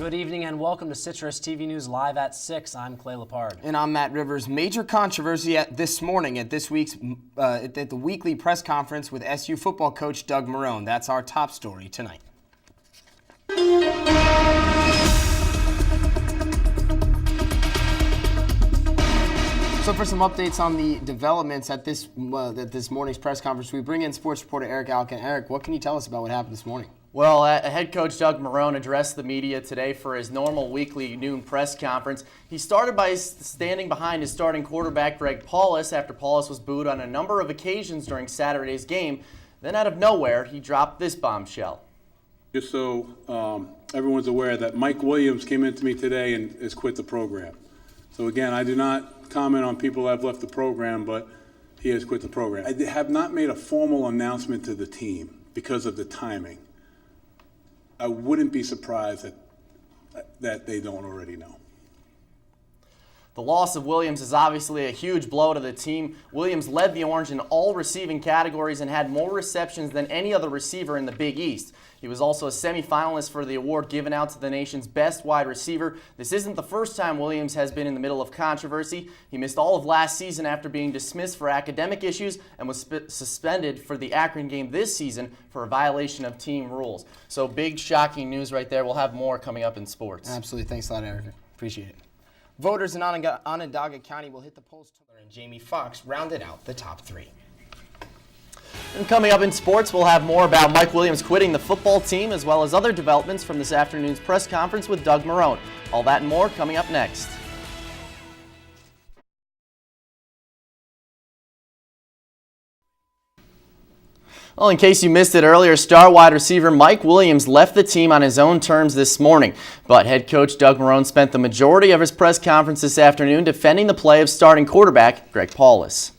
Good evening and welcome to Citrus TV News Live at 6. I'm Clay Lepard. And I'm Matt Rivers. Major controversy this morning at this week's at the weekly press conference with SU football coach Doug Marrone. That's our top story tonight. So for some updates on the developments at this morning's press conference, we bring in sports reporter Erik Elken. Erik, what can you tell us about what happened this morning? Well, head coach Doug Marrone addressed the media today for his normal weekly noon press conference. He started by standing behind his starting quarterback, Greg Paulus, after Paulus was booed on a number of occasions during Saturday's game. Then out of nowhere, he dropped this bombshell. Just so everyone's aware that Mike Williams came into me today and has quit the program. So again, I do not comment on people that have left the program, but he has quit the program. I have not made a formal announcement to the team because of the timing. I wouldn't be surprised that they don't already know. The loss of Williams is obviously a huge blow to the team. Williams led the Orange in all receiving categories and had more receptions than any other receiver in the Big East. He was also a semifinalist for the award given out to the nation's best wide receiver. This isn't the first time Williams has been in the middle of controversy. He missed all of last season after being dismissed for academic issues and was suspended for the Akron game this season for a violation of team rules. So big, shocking news right there. We'll have more coming up in sports. Absolutely. Thanks a lot, Erik. Appreciate it. Voters in Onondaga County will hit the polls tomorrow, and Jamie Foxx rounded out the top three. And coming up in sports, we'll have more about Mike Williams quitting the football team, as well as other developments from this afternoon's press conference with Doug Marrone. All that and more coming up next. Well, in case you missed it earlier, star wide receiver Mike Williams left the team on his own terms this morning. But head coach Doug Marrone spent the majority of his press conference this afternoon defending the play of starting quarterback Greg Paulus.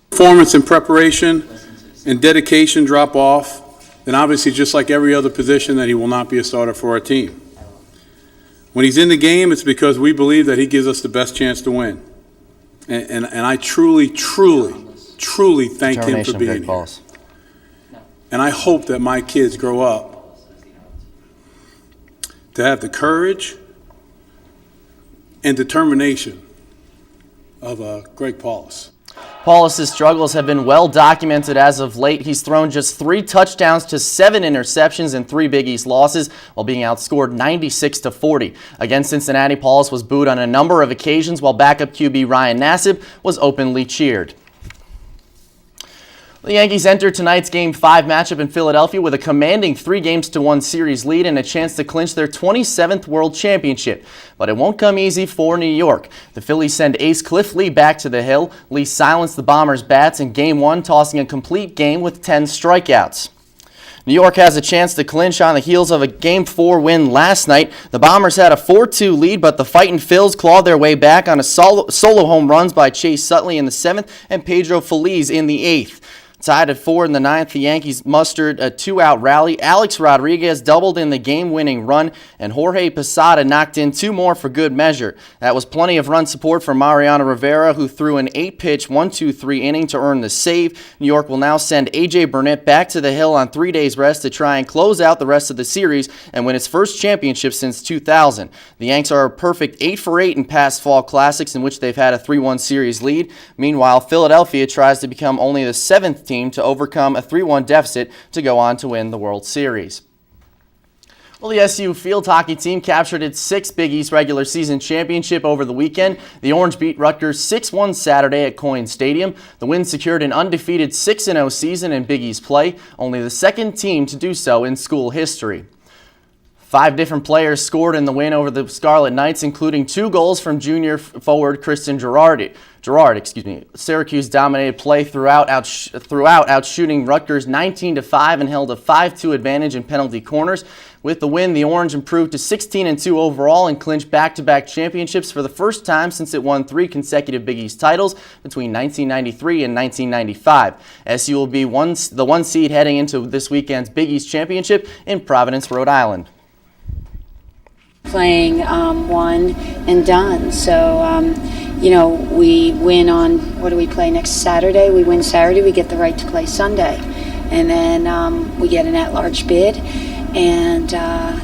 Performance and preparation and dedication drop off, then obviously just like every other position that he will not be a starter for our team. When he's in the game, it's because we believe that he gives us the best chance to win. And I truly thank him for being here. And I hope that my kids grow up to have the courage and determination of Greg Paulus. Paulus' struggles have been well documented as of late. He's thrown just 3 touchdowns to 7 interceptions in 3 Big East losses, while being outscored 96-40. Against Cincinnati, Paulus was booed on a number of occasions, while backup QB Ryan Nassib was openly cheered. The Yankees enter tonight's Game 5 matchup in Philadelphia with a commanding 3-1 series lead and a chance to clinch their 27th World Championship. But it won't come easy for New York. The Phillies send ace Cliff Lee back to the hill. Lee silenced the Bombers' bats in Game 1, tossing a complete game with 10 strikeouts. New York has a chance to clinch on the heels of a Game 4 win last night. The Bombers had a 4-2 lead, but the Fightin' Phils clawed their way back on a solo home runs by Chase Utley in the 7th and Pedro Feliz in the 8th. Tied at 4 in the 9th, the Yankees mustered a 2-out rally. Alex Rodriguez doubled in the game-winning run, and Jorge Posada knocked in 2 more for good measure. That was plenty of run support for Mariano Rivera, who threw an 8-pitch 1-2-3 inning to earn the save. New York will now send A.J. Burnett back to the hill on 3 days' rest to try and close out the rest of the series and win its first championship since 2000. The Yanks are a perfect 8-for-8 in past fall classics in which they've had a 3-1 series lead. Meanwhile, Philadelphia tries to become only the 7th team to overcome a 3-1 deficit to go on to win the World Series. Well, the SU field hockey team captured its 6th Big East regular season championship over the weekend. The Orange beat Rutgers 6-1 Saturday at Coyne Stadium. The win secured an undefeated 6-0 season in Big East play, only the 2nd team to do so in school history. 5 different players scored in the win over the Scarlet Knights, including 2 goals from junior forward Kristen Gerard. Syracuse dominated play throughout, outshooting Rutgers 19-5 and held a 5-2 advantage in penalty corners. With the win, the Orange improved to 16-2 overall and clinched back-to-back championships for the first time since it won 3 consecutive Big East titles between 1993 and 1995. SU will be the 1 seed heading into this weekend's Big East championship in Providence, Rhode Island. Playing one and done. So, we win on, what do we play next Saturday? We win Saturday, we get the right to play Sunday. And then we get an at-large bid. and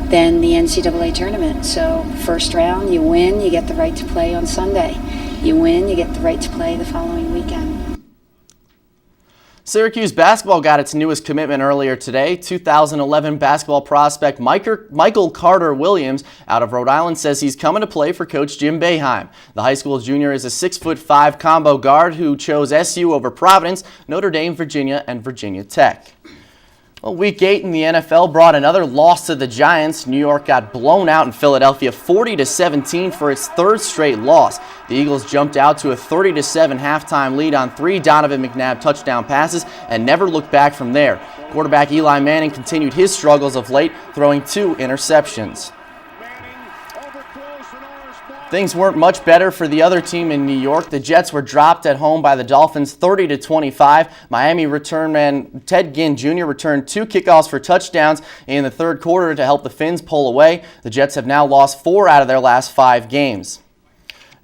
then the NCAA tournament. So first round, you win, you get the right to play on Sunday. You win, you get the right to play the following weekend. Syracuse basketball got its newest commitment earlier today. 2011 basketball prospect Michael Carter Williams out of Rhode Island says he's coming to play for Coach Jim Boeheim. The high school junior is a 6'5" combo guard who chose SU over Providence, Notre Dame, Virginia, and Virginia Tech. Well, Week 8 in the NFL brought another loss to the Giants. New York got blown out in Philadelphia 40-17 for its third straight loss. The Eagles jumped out to a 30-7 halftime lead on 3 Donovan McNabb touchdown passes and never looked back from there. Quarterback Eli Manning continued his struggles of late, throwing 2 interceptions. Things weren't much better for the other team in New York. The Jets were dropped at home by the Dolphins 30-25. Miami return man Ted Ginn Jr. returned 2 kickoffs for touchdowns in the third quarter to help the Finns pull away. The Jets have now lost 4 out of their last 5 games.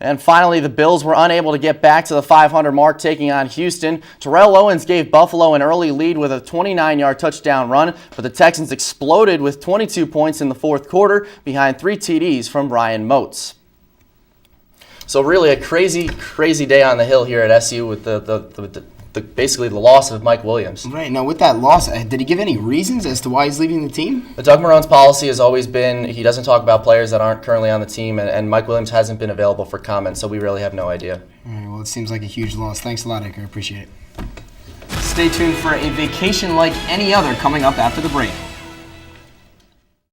And finally, the Bills were unable to get back to the 500 mark, taking on Houston. Terrell Owens gave Buffalo an early lead with a 29-yard touchdown run, but the Texans exploded with 22 points in the fourth quarter behind 3 TDs from Brian Moats. So really a crazy day on the Hill here at SU with basically the loss of Mike Williams. Right. Now, with that loss, did he give any reasons as to why he's leaving the team? But Doug Marone's policy has always been he doesn't talk about players that aren't currently on the team, and Mike Williams hasn't been available for comment, so we really have no idea. All right. Well, it seems like a huge loss. Thanks a lot, Erik. I appreciate it. Stay tuned for a vacation like any other coming up after the break.